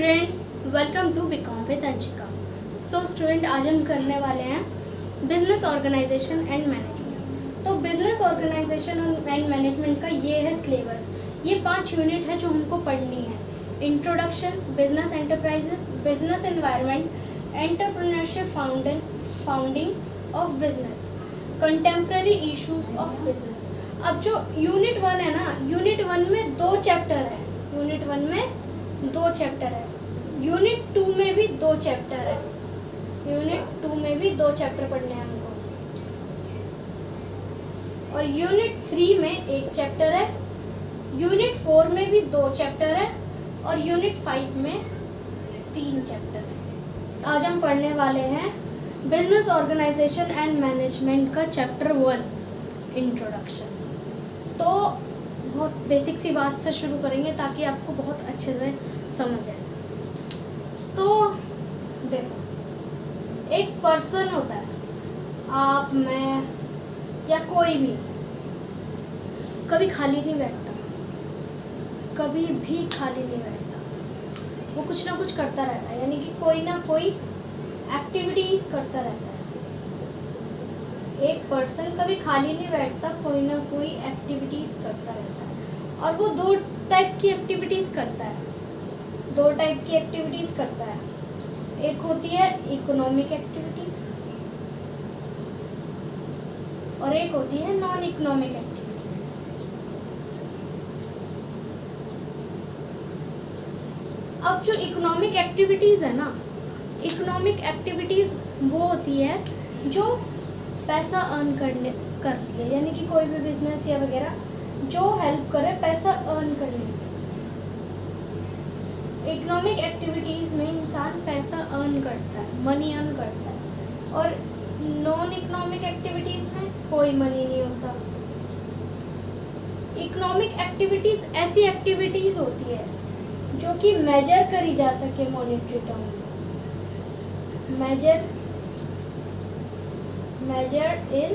Students, welcome to BCom with Anshika. So student, आज हम करने वाले हैं बिजनेस ऑर्गेनाइजेशन एंड मैनेजमेंट। तो बिजनेस ऑर्गेनाइजेशन एंड मैनेजमेंट का ये है सिलेबस। ये 5 यूनिट है जो हमको पढ़नी है। Introduction, business enterprises, business environment, entrepreneurship, founding of business, contemporary issues of business. अब जो यूनिट 1 है ना, यूनिट 1 में 2 चैप्टर है। यूनिट 1 में 2 चैप्टर है। यूनिट 2 में भी 2 चैप्टर है। यूनिट 2 में भी 2 चैप्टर पढ़ने हैं हमको। और यूनिट 3 में 1 चैप्टर है। यूनिट 4 में भी 2 चैप्टर है। और यूनिट 5 में 3 चैप्टर है। आज हम पढ़ने वाले हैं बिजनेस ऑर्गेनाइजेशन एंड मैनेजमेंट का चैप्टर 1, इंट्रोडक्शन। तो बहुत बेसिक सी बात से शुरू करेंगे ताकि आपको बहुत अच्छे से समझ आए। तो देखो, एक पर्सन होता है, आप, मैं या कोई भी कभी खाली नहीं बैठता, कभी भी खाली नहीं बैठता। वो कुछ ना कुछ करता रहता है, यानी कि कोई ना कोई एक्टिविटीज करता रहता है। एक पर्सन कभी खाली नहीं बैठता, कोई ना कोई एक्टिविटीज करता रहता है। और वो 2 टाइप की एक्टिविटीज करता है। 2 टाइप की एक्टिविटीज करता है। एक होती है इकोनॉमिक एक्टिविटीज और एक होती है नॉन इकोनॉमिक एक्टिविटीज। अब जो इकोनॉमिक एक्टिविटीज है ना, इकोनॉमिक एक्टिविटीज वो होती है जो पैसा अर्न करती है, यानी कि कोई भी बिजनेस या वगैरह जो हेल्प करे पैसा अर्न करने में। इकोनॉमिक एक्टिविटीज में इंसान पैसा अर्न करता है, मनी अर्न करता है। और नॉन इकोनॉमिक एक्टिविटीज में कोई मनी नहीं होता। इकोनॉमिक एक्टिविटीज ऐसी एक्टिविटीज होती है जो कि मेजर करी जा सके मॉनेटरी टर्म में। measured in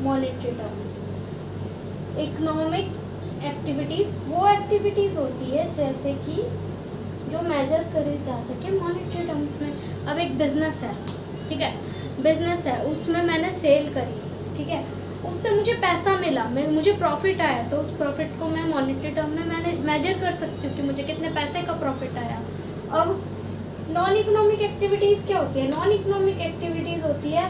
monetary terms। Economic activities वो एक्टिविटीज होती है जैसे कि जो मेजर करे जा सके मॉनेटरी टर्म्स में। अब एक बिजनेस है, ठीक है, बिजनेस है, उसमें मैंने सेल करी, ठीक है, उससे मुझे पैसा मिला, मुझे प्रॉफिट आया, तो उस प्रॉफिट को मैं मॉनेटरी टर्म में मैंने मेजर कर सकती हूँ कि मुझे कितने पैसे का प्रॉफिट आया। अब नॉन इकोनॉमिक एक्टिविटीज़ क्या होती है? नॉन इकोनॉमिक एक्टिविटीज़ होती है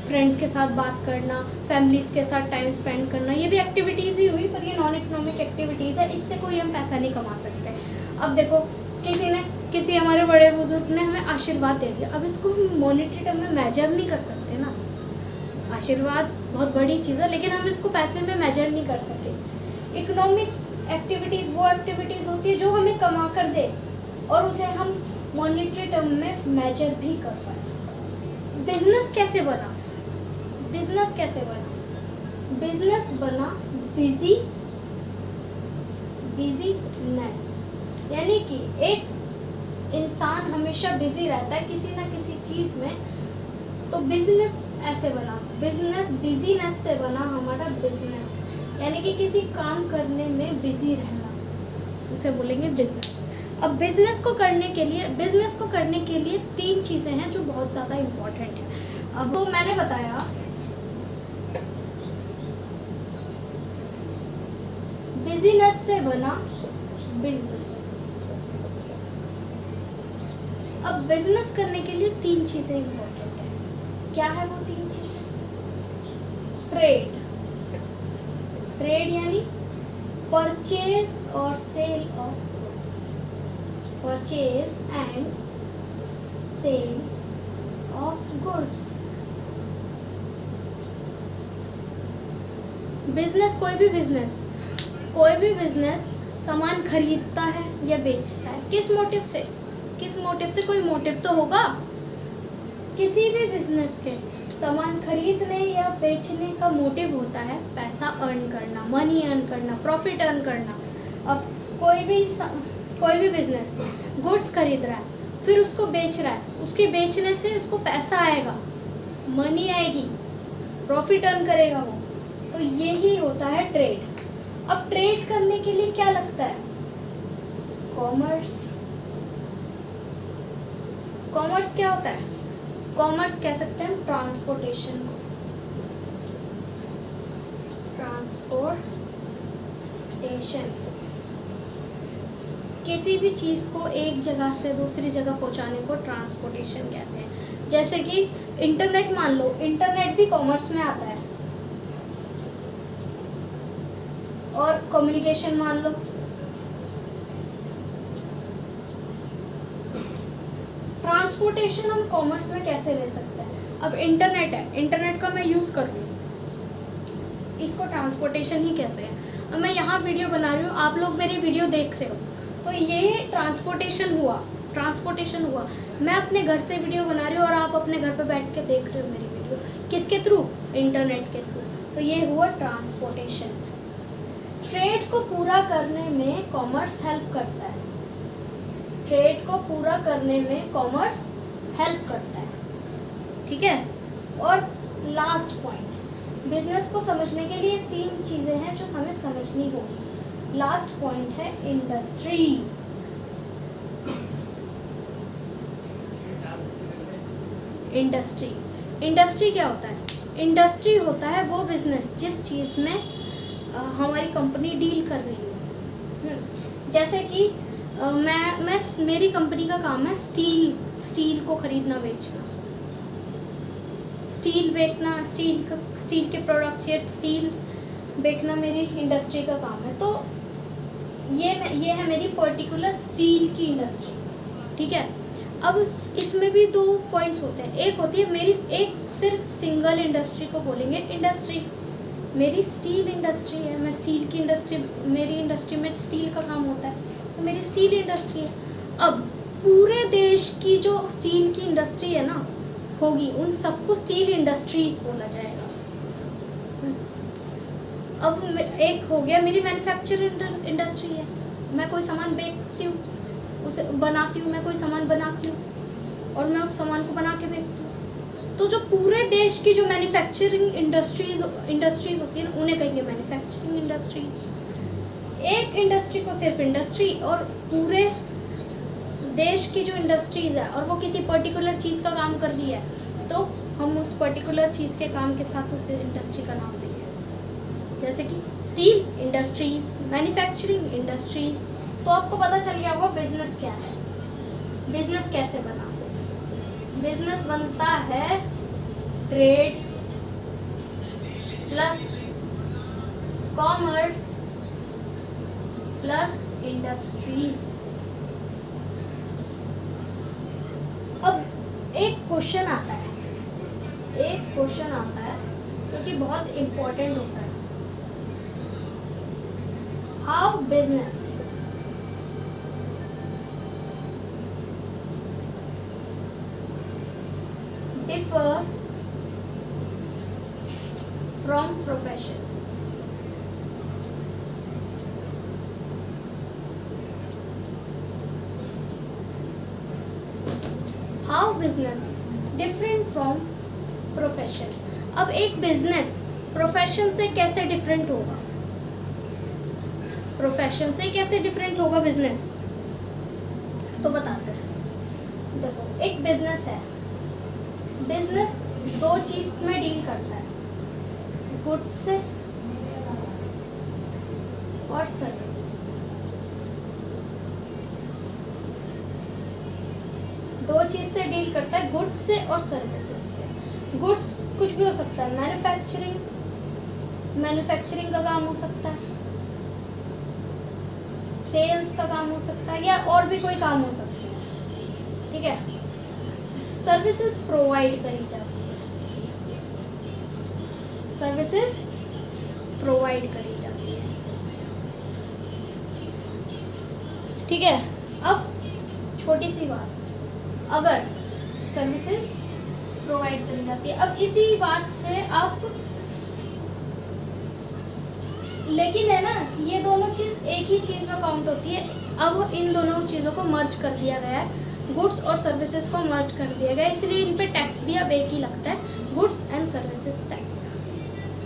फ्रेंड्स के साथ बात करना, फैमिलीज़ के साथ टाइम स्पेंड करना। ये भी एक्टिविटीज़ ही हुई, पर ये नॉन इकोनॉमिक एक्टिविटीज़ है, इससे कोई हम पैसा नहीं कमा सकते। अब देखो, किसी हमारे बड़े बुजुर्ग ने हमें आशीर्वाद दे दिया, अब इसको हम मॉनेटरी टर्म में मेजर नहीं कर सकते ना। आशीर्वाद बहुत बड़ी चीज़ है, लेकिन हम इसको पैसे में मेजर नहीं कर सकते। इकोनॉमिक एक्टिविटीज़ वो एक्टिविटीज़ होती है जो हमें कमा कर दे और उसे हम मॉनेटरी टर्म में मेजर भी कर पाए। बिजनेस कैसे बना? बिजनेस कैसे बना? बिजनेस बना बिजीनेस, यानी कि एक इंसान हमेशा बिजी रहता है किसी ना किसी चीज़ में, तो बिजनेस ऐसे बना। बिजनेस बिजीनेस से बना हमारा बिजनेस, यानी कि किसी काम करने में बिजी रहना, उसे बोलेंगे बिजनेस। अब बिजनेस को करने के लिए 3 चीज़ें हैं जो बहुत ज़्यादा इम्पोर्टेंट है। अब वो मैंने बताया, बिजनेस से बना बिजनेस। अब बिजनेस करने के लिए 3 चीज़ें इम्पोर्टेंट है। क्या है वो 3 चीज़ें? ट्रेड यानी परचेज और sale of goods. Purchase and sale of goods. Business, कोई भी बिजनेस सामान खरीदता है या बेचता है, किस मोटिव से? कोई मोटिव तो होगा। किसी भी बिजनेस के सामान खरीदने या बेचने का मोटिव होता है पैसा अर्न करना, मनी अर्न करना, प्रॉफिट अर्न करना। अब कोई भी बिजनेस गुड्स खरीद रहा है, फिर उसको बेच रहा है, उसके बेचने से उसको पैसा आएगा, मनी आएगी, प्रॉफिट अर्न करेगा वो, तो यही होता है ट्रेड। अब ट्रेड करने के लिए क्या लगता है? कॉमर्स, कॉमर्स क्या होता है? कॉमर्स कह सकते हैं हम ट्रांसपोर्टेशन को, ट्रांसपोर्टेशन, किसी भी चीज़ को एक जगह से दूसरी जगह पहुंचाने को ट्रांसपोर्टेशन कहते हैं। जैसे कि इंटरनेट मान लो, इंटरनेट भी कॉमर्स में आता है। और कम्युनिकेशन मान लो, ट्रांसपोर्टेशन हम कॉमर्स में कैसे ले सकते हैं? अब इंटरनेट है, इंटरनेट का मैं यूज़ कर रही हूँ, इसको ट्रांसपोर्टेशन ही कहते हैं। अब मैं यहाँ वीडियो बना रही हूँ, आप लोग मेरी वीडियो देख रहे हो, तो ये ट्रांसपोर्टेशन हुआ, ट्रांसपोर्टेशन हुआ। मैं अपने घर से वीडियो बना रही हूँ और आप अपने घर पे बैठ के देख रहे हो मेरी वीडियो, किसके थ्रू? इंटरनेट के थ्रू। तो ये हुआ ट्रांसपोर्टेशन। ट्रेड को पूरा करने में कॉमर्स हेल्प करता है, ट्रेड को पूरा करने में कॉमर्स हेल्प करता है, ठीक है। और लास्ट पॉइंट, बिजनेस को समझने के लिए 3 चीज़ें हैं जो हमें समझनी होगी। लास्ट पॉइंट है इंडस्ट्री। इंडस्ट्री, इंडस्ट्री क्या होता है? इंडस्ट्री होता है वो बिजनेस जिस चीज़ में हमारी कंपनी डील कर रही है। जैसे कि मेरी कंपनी का काम है स्टील को खरीदना बेचना, स्टील बेचना, स्टील के प्रोडक्ट्स या स्टील बेचना मेरी इंडस्ट्री का काम है। तो ये है मेरी पर्टिकुलर स्टील की इंडस्ट्री, ठीक है। अब इसमें भी 2 पॉइंट्स होते हैं। एक होती है मेरी, एक सिर्फ सिंगल इंडस्ट्री को बोलेंगे इंडस्ट्री। मेरी स्टील इंडस्ट्री है, मैं स्टील की इंडस्ट्री, मेरी इंडस्ट्री में स्टील का काम होता है, तो मेरी स्टील इंडस्ट्री है। अब पूरे देश की जो स्टील की इंडस्ट्री है ना होगी, उन सबको स्टील इंडस्ट्रीज बोला जाएगा। अब एक हो गया मेरी मैन्युफैक्चरिंग इंडस्ट्री है, मैं कोई सामान बेचती हूँ, उसे बनाती हूँ, मैं कोई सामान बनाती हूँ और मैं उस सामान को बना के बेचती हूँ। तो जो पूरे देश की जो मैन्युफैक्चरिंग इंडस्ट्रीज होती है ना, उन्हें कहेंगे मैन्युफैक्चरिंग इंडस्ट्रीज। एक इंडस्ट्री को सिर्फ इंडस्ट्री, और पूरे देश की जो इंडस्ट्रीज है और वो किसी पर्टिकुलर चीज़ का काम कर रही है, तो हम उस पर्टिकुलर चीज़ के काम के साथ उस इंडस्ट्री का नाम देंगे। जैसे कि स्टील इंडस्ट्रीज, मैन्युफैक्चरिंग इंडस्ट्रीज। तो आपको पता चल गया होगा बिजनेस क्या है, बिजनेस कैसे बना। बिजनेस बनता है trade plus commerce plus industries. अब एक क्वेश्चन आता है, जो कि बहुत इंपॉर्टेंट होता है। How business differ from profession? How business different from profession? अब एक बिजनेस प्रोफेशन से कैसे डिफरेंट होगा? प्रोफेशन से कैसे डिफरेंट होगा बिजनेस? तो बताते हैं। देखो, एक बिजनेस है, बिजनेस 2 चीज में डील करता है, गुड्स से और सर्विसेज। 2 चीज से डील करता है, गुड्स से और सर्विसेज से। गुड्स कुछ भी हो सकता है, मैन्युफैक्चरिंग का काम हो सकता है, सेल्स का काम हो सकता है, या और भी कोई काम हो सकता है, ठीक है। सर्विसेज प्रोवाइड करी जाती है, सर्विसेज प्रोवाइड करी जाती है, ठीक है। अब छोटी सी बात, अगर सर्विसेज प्रोवाइड करी जाती है, अब इसी बात से आप, लेकिन है ना, ये दोनों चीज़ एक ही चीज़ में काउंट होती है। अब इन दोनों चीज़ों को मर्ज कर दिया गया है, गुड्स और सर्विसेज को मर्ज कर दिया गया है, इसलिए इन पे टैक्स भी अब एक ही लगता है, goods and services tax,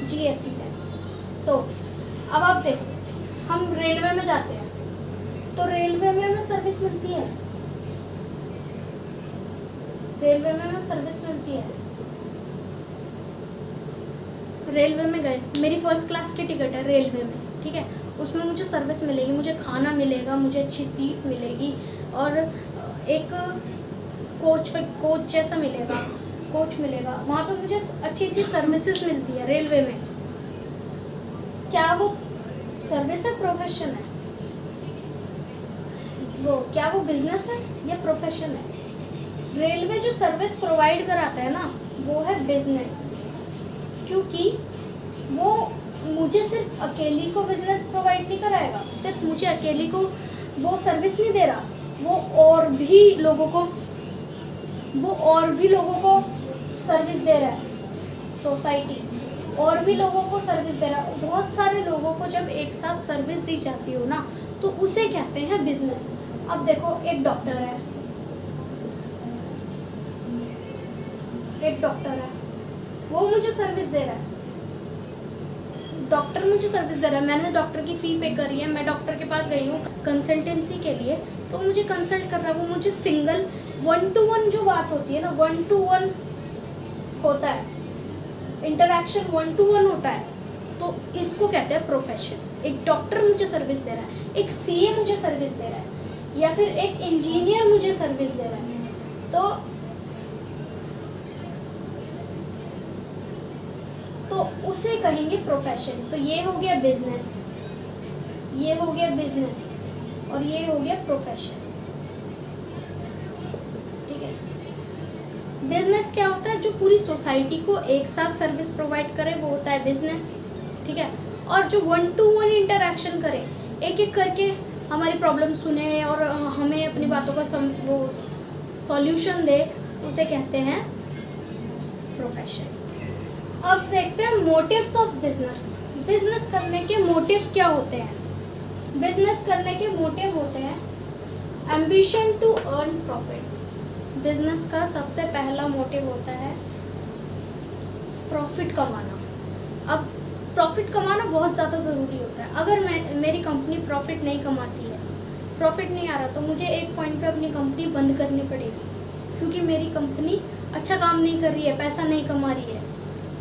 GST tax. तो अब आप देखो, हम रेलवे में जाते हैं तो रेलवे में हमें सर्विस मिलती है, रेलवे में हमें सर्विस मिलती है। रेलवे में गए, मेरी फर्स्ट क्लास की टिकट है रेलवे में, ठीक है, उसमें मुझे सर्विस मिलेगी, मुझे खाना मिलेगा, मुझे अच्छी सीट मिलेगी और एक कोच जैसा मिलेगा, कोच मिलेगा, वहाँ पे मुझे अच्छी अच्छी सर्विसेज मिलती है रेलवे में। क्या वो सर्विस है, प्रोफेशन है? वो क्या वो बिजनेस है या प्रोफेशन है? रेलवे जो सर्विस प्रोवाइड कराता है ना, वो है बिजनेस, क्योंकि वो मुझे सिर्फ अकेली को बिजनेस प्रोवाइड नहीं कराएगा, सिर्फ मुझे अकेली को वो सर्विस नहीं दे रहा, वो और भी लोगों को सर्विस दे रहा है, सोसाइटी और भी लोगों को सर्विस दे रहा है। बहुत सारे लोगों को जब एक साथ सर्विस दी जाती हो ना, तो उसे कहते हैं बिजनेस। अब देखो, एक डॉक्टर है, वो मुझे सर्विस दे रहा है, डॉक्टर मुझे सर्विस दे रहा है, मैंने डॉक्टर की फ़ी पे करी है, मैं डॉक्टर के पास गई हूँ कंसल्टेंसी के लिए, तो मुझे कंसल्ट कर रहा है, वो मुझे सिंगल 1-to-1 जो बात होती है ना, 1-to-1 होता है, इंटरैक्शन 1-to-1 होता है, तो इसको कहते हैं प्रोफेशन। एक डॉक्टर मुझे सर्विस दे रहा है, एक सीए मुझे सर्विस दे रहा है, या फिर एक इंजीनियर मुझे सर्विस दे रहा है, तो उसे कहेंगे प्रोफेशन। तो ये हो गया बिजनेस, ये हो गया बिजनेस और ये हो गया प्रोफेशन, ठीक है। बिजनेस क्या होता है? जो पूरी सोसाइटी को एक साथ सर्विस प्रोवाइड करे, वो होता है बिजनेस, ठीक है। और जो 1-to-1 इंटरैक्शन करे, एक एक करके हमारी प्रॉब्लम सुने और हमें अपनी बातों का वो सॉल्यूशन दे, उसे कहते हैं प्रोफेशन। अब देखते हैं मोटिव्स ऑफ बिजनेस। बिजनेस करने के मोटिव क्या होते हैं? बिजनेस करने के मोटिव होते हैं ambition to earn profit. Business का सबसे पहला मोटिव होता है प्रॉफिट कमाना। अब प्रॉफिट कमाना बहुत ज़्यादा ज़रूरी होता है। अगर मेरी कंपनी प्रॉफिट नहीं कमाती है, प्रॉफिट नहीं आ रहा, तो मुझे एक पॉइंट पे अपनी कंपनी बंद करनी पड़ेगी, क्योंकि मेरी कंपनी अच्छा काम नहीं कर रही है, पैसा नहीं कमा रही है,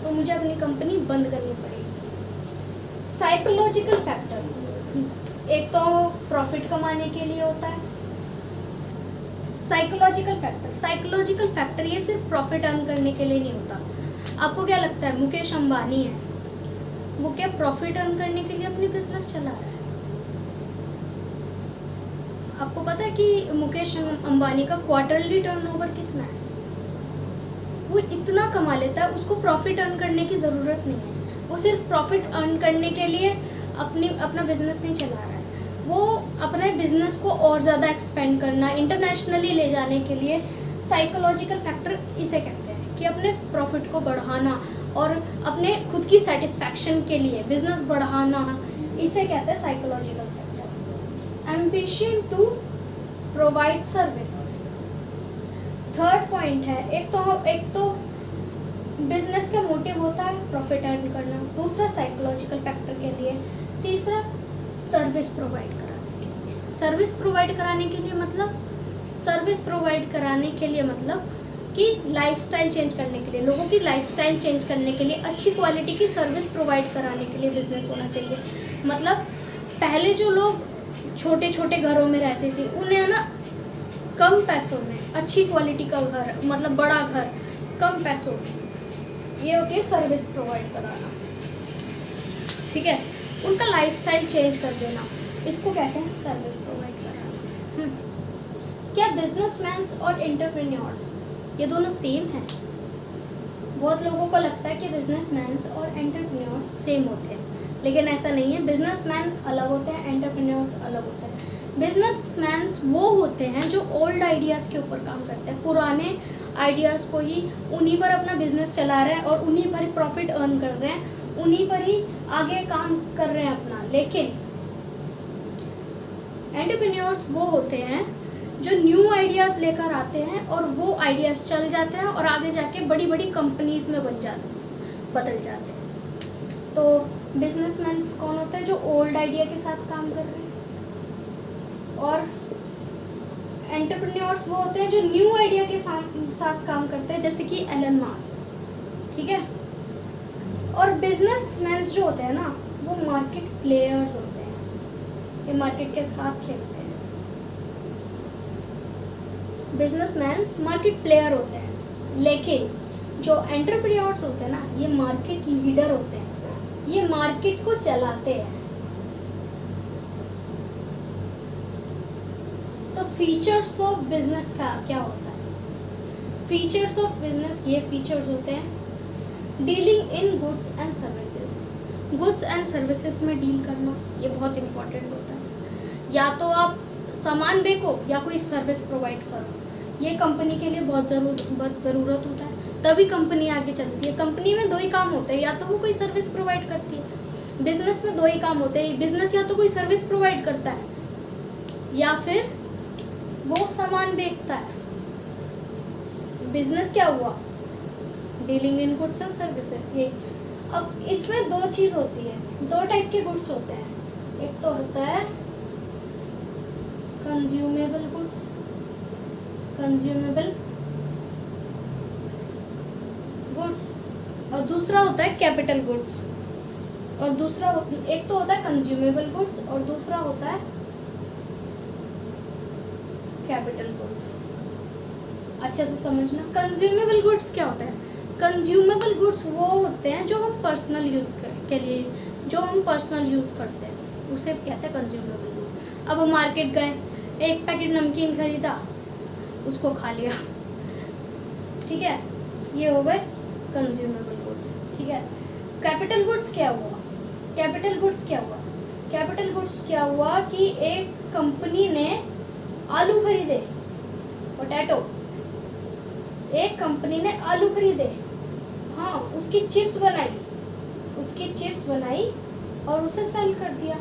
तो मुझे अपनी कंपनी बंद करनी पड़ेगी। साइकोलॉजिकल फैक्टर, एक तो प्रॉफिट कमाने के लिए होता है साइकोलॉजिकल फैक्टर ये सिर्फ प्रॉफिट अर्न करने के लिए नहीं होता। आपको क्या लगता है, मुकेश अंबानी है, वो क्या प्रॉफिट अर्न करने के लिए अपनी बिजनेस चला रहा है? आपको पता है कि मुकेश अंबानी का क्वार्टरली टर्नओवर कितना है? वो इतना कमा लेता है, उसको प्रॉफिट अर्न करने की ज़रूरत नहीं है। वो सिर्फ प्रॉफिट अर्न करने के लिए अपना बिजनेस नहीं चला रहा है, वो अपने बिजनेस को और ज़्यादा एक्सपेंड करना, इंटरनेशनली ले जाने के लिए साइकोलॉजिकल फैक्टर इसे कहते हैं, कि अपने प्रॉफिट को बढ़ाना और अपने खुद की सेटिस्फैक्शन के लिए बिजनेस बढ़ाना, इसे कहते हैं psychological factor. Ambition to provide service, third point है। एक तो बिजनेस का मोटिव होता है प्रॉफिट अर्न करना, दूसरा साइकोलॉजिकल फैक्टर के लिए, तीसरा सर्विस प्रोवाइड कराने के लिए। सर्विस प्रोवाइड कराने के लिए मतलब कि लाइफस्टाइल चेंज करने के लिए, लोगों की लाइफस्टाइल चेंज करने के लिए, अच्छी क्वालिटी की सर्विस प्रोवाइड कराने के लिए बिजनेस होना चाहिए। मतलब पहले जो लोग छोटे छोटे घरों में रहते थे, उन्हें ना कम पैसों में अच्छी क्वालिटी का घर, मतलब बड़ा घर कम पैसों में, ये होती है सर्विस प्रोवाइड कराना, ठीक है। उनका लाइफस्टाइल चेंज कर देना, इसको कहते हैं सर्विस प्रोवाइड कराना। क्या बिजनेसमैन्स और एंटरप्रेन्योर्स ये दोनों सेम हैं? बहुत लोगों को लगता है कि बिजनेसमैन्स और एंटरप्रेन्योर्स सेम होते हैं, लेकिन ऐसा नहीं है। बिजनेसमैन अलग होते हैं, एंटरप्रेन्योर्स अलग होते हैं। बिजनेसमैन्स वो होते हैं जो ओल्ड आइडियाज़ के ऊपर काम करते हैं, पुराने आइडियाज़ को ही, उन्हीं पर अपना बिजनेस चला रहे हैं और उन्हीं पर ही प्रॉफिट अर्न कर रहे हैं, उन्हीं पर ही आगे काम कर रहे हैं अपना। लेकिन एंटरप्रेन्योर्स वो होते हैं जो न्यू आइडियाज़ लेकर आते हैं और वो आइडियाज़ चल जाते हैं और आगे जाके बड़ी बड़ी कंपनीज में बदल जाते हैं। तो बिजनेसमैन कौन होते हैं? जो ओल्ड आइडिया के साथ काम कर रहे हैं। और एंटरप्रेन्योर्स वो होते हैं जो न्यू आइडिया के साथ काम करते हैं, जैसे कि एलन मास्क, ठीक है। और बिजनेसमैन जो होते हैं ना, वो मार्केट प्लेयर्स होते हैं, ये मार्केट के साथ खेलते हैं। बिजनेसमैन मार्केट प्लेयर होते हैं, लेकिन जो एंटरप्रेन्योर्स होते हैं ना, ये मार्केट लीडर होते हैं, ये मार्केट को चलाते हैं। तो फीचर्स ऑफ बिजनेस का क्या होता है? फीचर्स ऑफ बिजनेस, ये फीचर्स होते हैं dealing in goods and services. Goods and services में डील करना, ये बहुत इंपॉर्टेंट होता है। या तो आप सामान बेचो या कोई सर्विस प्रोवाइड करो, ये कंपनी के लिए बहुत ज़रूरत होता है, तभी कंपनी आगे चलती है। कंपनी में दो ही काम होते हैं, या तो वो कोई सर्विस प्रोवाइड करती है। बिजनेस में दो ही काम होते हैं, बिजनेस या तो कोई सर्विस प्रोवाइड करता है या फिर वो सामान बेचता है। बिजनेस क्या हुआ? Dealing in goods and services. ये अब इसमें दो चीज़ होती है, दो टाइप के गुड्स होते हैं। एक तो होता है कंज्यूमेबल गुड्स, कंज्यूमेबल गुड्स, और दूसरा होता है कैपिटल गुड्स। और दूसरा एक तो होता है कंज्यूमेबल गुड्स और दूसरा होता है कैपिटल गुड्स। अच्छे से समझना, कंज्यूमेबल गुड्स क्या होता है? कंज्यूमेबल गुड्स वो होते हैं जो हम पर्सनल यूज़ के लिए, जो हम पर्सनल यूज़ करते हैं, उसे कहते हैं कंज्यूमेबल गुड। अब हम मार्केट गए, एक पैकेट नमकीन खरीदा, उसको खा लिया, ठीक है, ये हो गए कंज्यूमेबल गुड्स, ठीक है। कैपिटल गुड्स क्या हुआ? कैपिटल गुड्स क्या हुआ? कैपिटल गुड्स क्या हुआ कि एक कंपनी ने आलू खरीदे, पोटैटो, एक कंपनी ने आलू खरीदे, हाँ, उसकी चिप्स बनाई और उसे सेल कर दिया।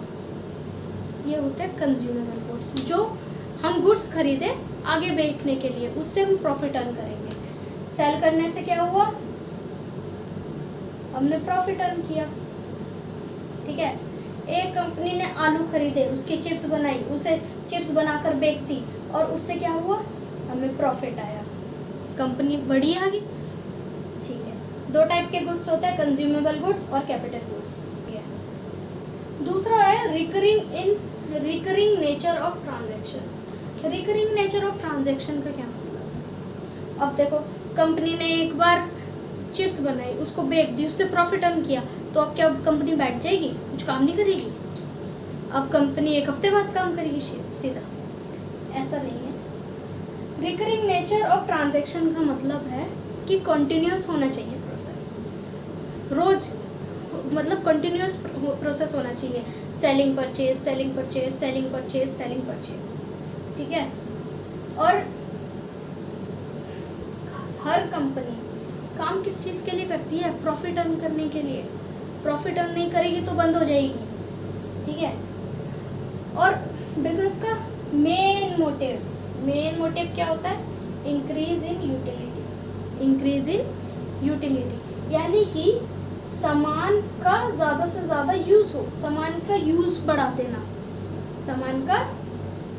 ये होते हैं कंज्यूमेबल गुड्स, जो हम गुड्स खरीदे आगे बेचने के लिए, उससे हम प्रॉफिट अर्न करेंगे। सेल करने से क्या हुआ? हमने प्रॉफिट अर्न किया, ठीक है। एक कंपनी ने आलू खरीदे, उसकी चिप्स बनाई, उसे चिप्स बनाकर बेच दी और उससे क्या हुआ? हमें प्रॉफिट आया, कंपनी बढ़ी आगे, ठीक है। दो टाइप के गुड्स होते हैं, कंज्यूमेबल गुड्स और कैपिटल गुड्स। दूसरा है recurring nature of transaction. Recurring nature of transaction का क्या मतलब? अब देखो, कंपनी ने एक बार चिप्स बनाई, उसको बेच दी, उससे प्रॉफिट अर्न किया, तो अब क्या कंपनी बैठ जाएगी, कुछ काम नहीं करेगी? अब कंपनी एक हफ्ते बाद काम करेगी सीधा? ऐसा नहीं है। रिकरिंग नेचर ऑफ ट्रांजैक्शन का मतलब है कि कंटिन्यूस होना चाहिए प्रोसेस, रोज मतलब कंटिन्यूस प्रोसेस होना चाहिए। Selling purchase, selling purchase, selling purchase, selling purchase, ठीक है। और हर कंपनी काम किस चीज़ के लिए करती है? प्रॉफिट अर्न करने के लिए। प्रॉफिट अर्न नहीं करेगी तो बंद हो जाएगी, ठीक है। और बिजनेस का मेन मोटिव क्या होता है? Increase in utility. Increase in utility यानी कि सामान का ज़्यादा से ज़्यादा यूज़ हो, सामान का यूज़ बढ़ा देना, सामान का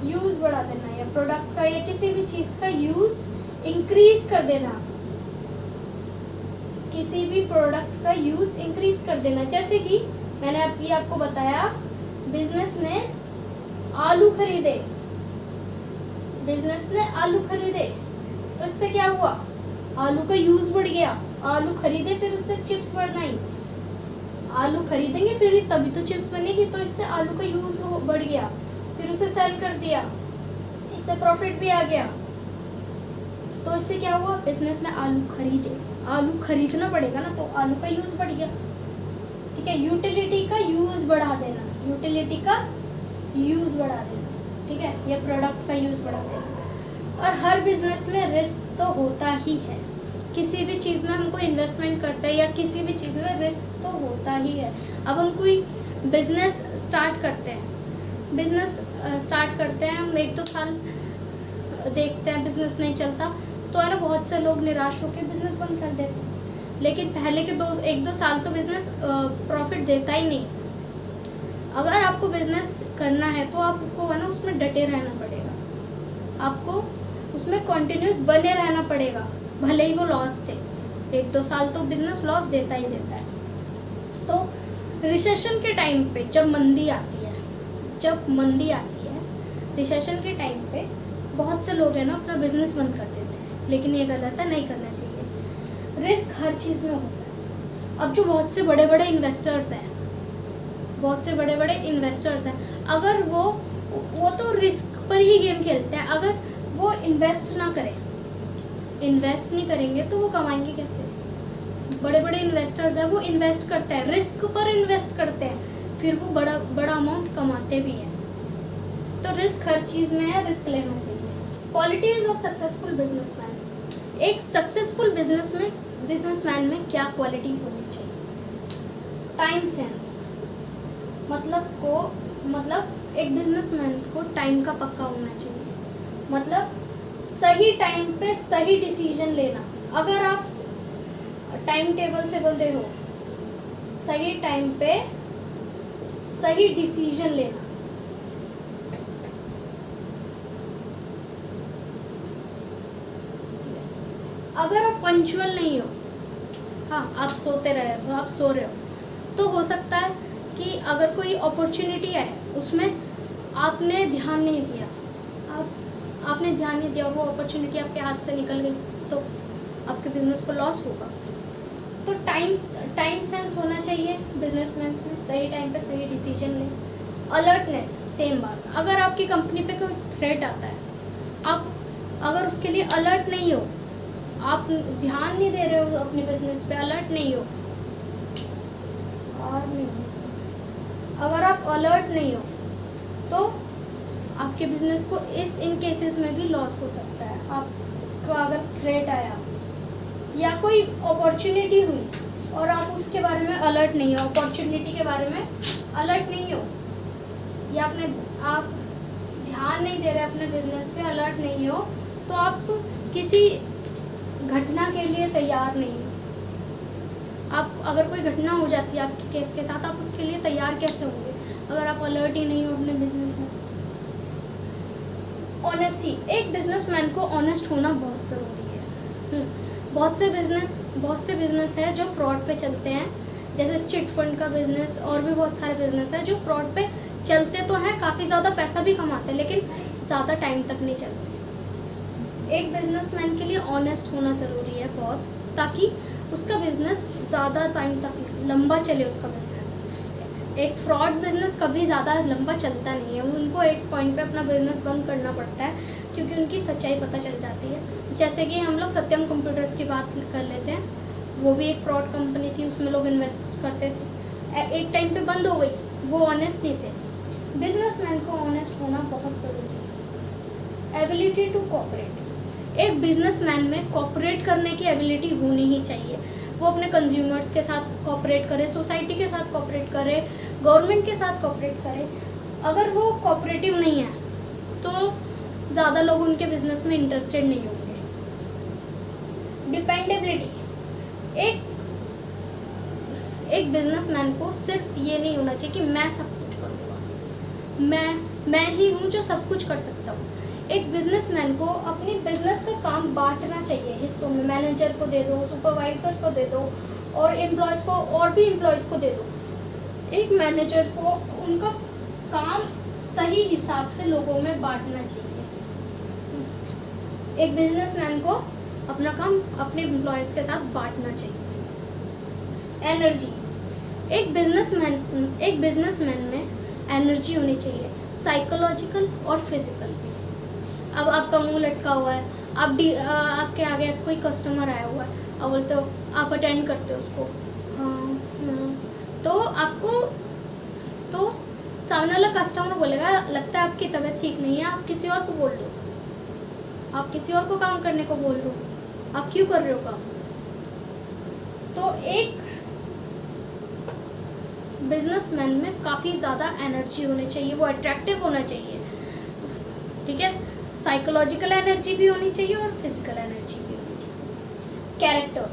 यूज़ बढ़ा देना, या प्रोडक्ट का या किसी भी चीज़ का यूज़ इंक्रीज कर देना, किसी भी प्रोडक्ट का यूज़ इंक्रीज कर देना। जैसे कि मैंने अभी आपको बताया, बिजनेस ने आलू खरीदे, तो इससे क्या हुआ? आलू का यूज़ बढ़ गया। आलू खरीदे, फिर उससे चिप्स बनाई, आलू खरीदेंगे फिर तभी तो चिप्स बनेगी, तो इससे आलू का यूज़ बढ़ गया, फिर उसे सेल कर दिया, इससे प्रॉफिट भी आ गया। तो इससे क्या हुआ? बिजनेस ने आलू खरीदे, आलू खरीदना पड़ेगा ना, तो आलू का यूज़ बढ़ गया, ठीक है। यूटिलिटी का यूज़ बढ़ा देना, यूटिलिटी का यूज़ बढ़ा देना, ठीक है, या प्रोडक्ट का यूज़ बढ़ा देना। और हर बिजनेस में रिस्क तो होता ही है, किसी भी चीज़ में हमको इन्वेस्टमेंट करते हैं या किसी भी चीज़ में रिस्क तो होता ही है। अब हम कोई बिजनेस स्टार्ट करते हैं, हम 1-2 साल देखते हैं बिजनेस नहीं चलता, तो है ना, बहुत से लोग निराश होकर बिजनेस बंद कर देते हैं। लेकिन पहले के 1-2 साल तो बिजनेस प्रॉफिट देता ही नहीं। अगर आपको बिजनेस करना है तो आपको है ना उसमें डटे रहना पड़ेगा, आपको उसमें कंटिन्यूस बने रहना पड़ेगा, भले ही वो लॉस दे। 1-2 साल तो बिजनेस लॉस देता ही देता है। तो रिसेशन के टाइम पे जब मंदी आती है रिसेशन के टाइम पे बहुत से लोग हैं ना अपना बिजनेस बंद कर देते हैं, लेकिन ये गलत है, नहीं करना चाहिए। रिस्क हर चीज़ में होता है। अब जो बहुत से बड़े बड़े इन्वेस्टर्स हैं, अगर वो तो रिस्क पर ही गेम खेलते हैं। अगर वो इन्वेस्ट नहीं करेंगे तो वो कमाएंगे कैसे? बड़े बड़े इन्वेस्टर्स हैं, वो इन्वेस्ट करते हैं, रिस्क पर इन्वेस्ट करते हैं, फिर वो बड़ा अमाउंट कमाते भी हैं। तो रिस्क हर चीज़ में है, रिस्क लेना चाहिए। Qualities of successful businessman. एक सक्सेसफुल बिजनेसमैन में क्या क्वालिटीज होनी चाहिए? टाइम सेंस, मतलब एक बिजनेसमैन को टाइम का पक्का होना चाहिए। मतलब सही टाइम पे सही डिसीजन लेना। अगर आप टाइम टेबल से बंधे हो, सही टाइम पे सही डिसीजन लेना। अगर आप पंक्चुअल नहीं हो, हाँ आप सो रहे हो, तो हो सकता है कि अगर कोई अपॉर्चुनिटी है उसमें आपने ध्यान नहीं दिया और वो अपॉर्चुनिटी आपके हाथ से निकल गई, तो आपके बिजनेस को लॉस होगा। तो टाइम सेंस होना चाहिए बिजनेसमैन में, सही टाइम पे सही डिसीजन लें। अलर्टनेस, सेम बात। अगर आपकी कंपनी पे कोई थ्रेट आता है, आप अगर उसके लिए अलर्ट नहीं हो, आप ध्यान नहीं दे रहे हो अपने बिजनेस पे, अलर्ट नहीं हो, अगर आप अलर्ट नहीं हो तो आपके बिजनेस को इन केसेस में भी लॉस हो सकता है। आपको अगर थ्रेट आया या कोई अपॉर्चुनिटी हुई और आप उसके बारे में अलर्ट नहीं हो, अपॉर्चुनिटी के बारे में अलर्ट नहीं हो, या आप ध्यान नहीं दे रहे अपने बिजनेस पे, अलर्ट नहीं हो, तो आप किसी घटना के लिए तैयार नहीं हो। आप अगर कोई घटना हो जाती है आपके केस के साथ, आप उसके लिए तैयार कैसे होंगे अगर आप अलर्ट ही नहीं हो अपने बिजनेस में? ऑनेस्टी, एक बिजनेसमैन को ऑनेस्ट होना बहुत ज़रूरी है। बहुत से बिजनेस है जो फ्रॉड पे चलते हैं, जैसे चिट फंड का बिजनेस, और भी बहुत सारे बिजनेस है जो फ्रॉड पे चलते तो हैं, काफ़ी ज़्यादा पैसा भी कमाते हैं, लेकिन ज़्यादा टाइम तक नहीं चलते। एक बिजनेसमैन के लिए ऑनेस्ट होना ज़रूरी है बहुत, ताकि उसका बिजनेस ज़्यादा टाइम तक लंबा चले। उसका बिजनेस, एक फ्रॉड बिजनेस कभी ज़्यादा लंबा चलता नहीं है। उनको एक पॉइंट पे अपना बिजनेस बंद करना पड़ता है, क्योंकि उनकी सच्चाई पता चल जाती है। जैसे कि हम लोग सत्यम कंप्यूटर्स की बात कर लेते हैं, वो भी एक फ्रॉड कंपनी थी, उसमें लोग इन्वेस्ट करते थे, एक टाइम पे बंद हो गई, वो ऑनेस्ट नहीं थे। बिजनेसमैन को ऑनेस्ट होना बहुत ज़रूरी है। एबिलिटी टू कोऑपरेट, एक बिजनेसमैन में कोऑपरेट करने की एबिलिटी होनी ही चाहिए। वो अपने कंज्यूमर्स के साथ कोऑपरेट करे, सोसाइटी के साथ कोऑपरेट करे, गवर्नमेंट के साथ कोऑपरेट करे। अगर वो कोऑपरेटिव नहीं है तो ज़्यादा लोग उनके बिजनेस में इंटरेस्टेड नहीं होंगे। डिपेंडेबिलिटी, एक बिजनेसमैन को सिर्फ ये नहीं होना चाहिए कि मैं सब कुछ करूँगा, मैं ही हूँ जो सब कुछ कर सकता हूँ। एक बिजनेसमैन को अपनी बिजनेस का काम बांटना चाहिए हिस्सों में। मैनेजर को दे दो, सुपरवाइजर को दे दो, और एम्प्लॉयज़ को, और भी एम्प्लॉयज़ को दे दो। एक मैनेजर को उनका काम सही हिसाब से लोगों में बांटना चाहिए। एक बिजनेसमैन को अपना काम अपने एम्प्लॉयज़ के साथ बांटना चाहिए। एनर्जी, एक बिजनेसमैन में एनर्जी होनी चाहिए, साइकोलॉजिकल और फिजिकल भी। अब आपका मुंह लटका हुआ है, आपके आगे कोई कस्टमर आया हुआ है, अब बोलते हो, आप अटेंड करते हो उसको, तो सामने वाला कस्टमर बोलेगा लगता है आपकी तबीयत ठीक नहीं है, आप किसी और को बोल दो, आप किसी और को काम करने को बोल दो, आप क्यों कर रहे हो काम? तो एक बिजनेसमैन में काफ़ी ज़्यादा एनर्जी होनी चाहिए, वो अट्रैक्टिव होना चाहिए, ठीक है। साइकोलॉजिकल एनर्जी भी होनी चाहिए और फिजिकल एनर्जी भी होनी चाहिए। कैरेक्टर,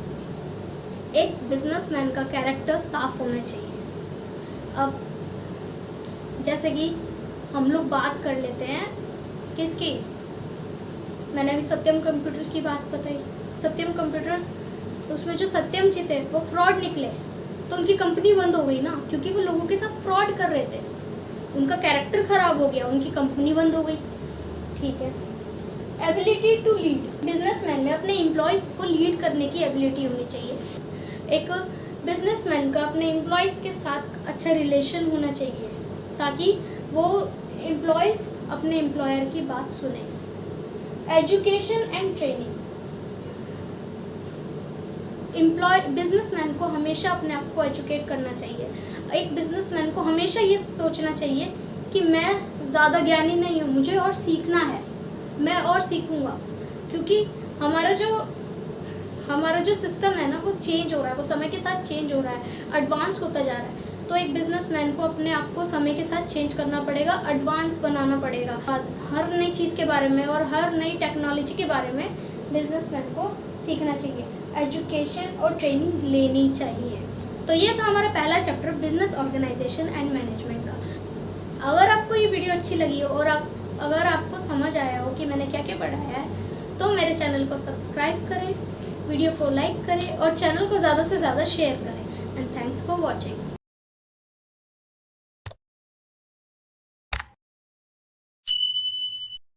एक बिजनेसमैन का कैरेक्टर साफ होना चाहिए। अब जैसे कि हम लोग बात कर लेते हैं किसकी, मैंने अभी सत्यम कंप्यूटर्स की बात बताई। सत्यम कंप्यूटर्स, उसमें जो सत्यम जी थे वो फ्रॉड निकले, तो उनकी कंपनी बंद हो गई ना, क्योंकि वो लोगों के साथ फ्रॉड कर रहे थे। उनका कैरेक्टर खराब हो गया, उनकी कंपनी बंद हो गई। ठीक है। एबिलिटी टू लीड, बिजनेसमैन में अपने एम्प्लॉयज़ को लीड करने की एबिलिटी होनी चाहिए। एक बिजनेसमैन का अपने एम्प्लॉयज़ के साथ अच्छा रिलेशन होना चाहिए, ताकि वो एम्प्लॉयज़ अपने एम्प्लॉयर की बात सुने। एजुकेशन एंड ट्रेनिंग, बिजनेसमैन को हमेशा अपने आप को एजुकेट करना चाहिए। एक बिजनेसमैन को हमेशा ये सोचना चाहिए कि मैं ज़्यादा ज्ञानी नहीं हूँ, मुझे और सीखना है, मैं और सीखूँगा, क्योंकि हमारा जो सिस्टम है ना वो चेंज हो रहा है, वो समय के साथ चेंज हो रहा है, एडवांस होता जा रहा है। तो एक बिजनेसमैन को अपने आप को समय के साथ चेंज करना पड़ेगा, एडवांस बनाना पड़ेगा। हर नई चीज़ के बारे में और हर नई टेक्नोलॉजी के बारे में बिजनेसमैन को सीखना चाहिए, एजुकेशन और ट्रेनिंग लेनी चाहिए। तो ये था हमारा पहला chapter, business organisation and management का। अगर आपको ये वीडियो अच्छी लगी हो और अगर आपको समझ आया हो कि मैंने क्या क्या पढ़ाया है, तो मेरे चैनल को सब्सक्राइब करें, वीडियो को लाइक करें और चैनल को ज़्यादा से ज़्यादा शेयर करें। And thanks for watching.